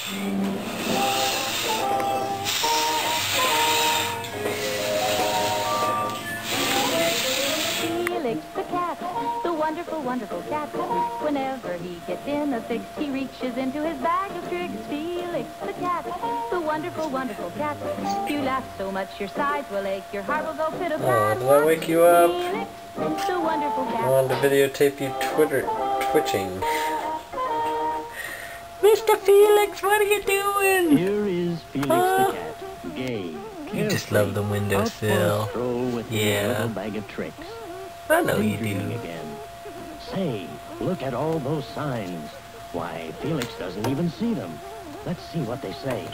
Felix the cat, the wonderful, wonderful cat. Whenever he gets in a fix, he reaches into his bag of tricks. Felix the cat, the wonderful, wonderful cat. You laugh so much your sides will ache, your heart will go pit-a-pat. Oh, did I wake you up? Felix, the wonderful cat. I wanted to videotape you twitching. Mr. Felix, what are you doing? Here is Felix the cat, gay. You just love the windowsill. Yeah. Little bag of tricks. I know you Daydreaming do. again. Say, look at all those signs. Why, Felix doesn't even see them. Let's see what they say.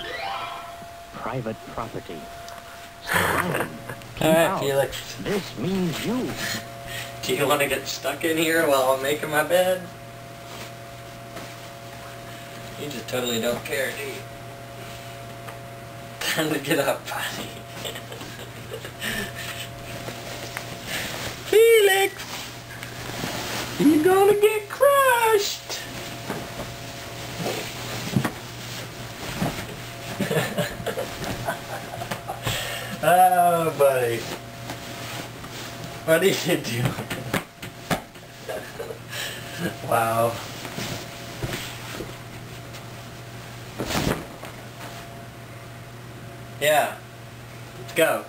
Private property. Sign. Keep Alright, out. Felix. This means you. Do you want to get stuck in here while I'm making my bed? You just totally don't care, do you? Time to get up, buddy. Felix! You're gonna get crushed! Oh, buddy. What are you doing? Wow. Yeah. Let's go.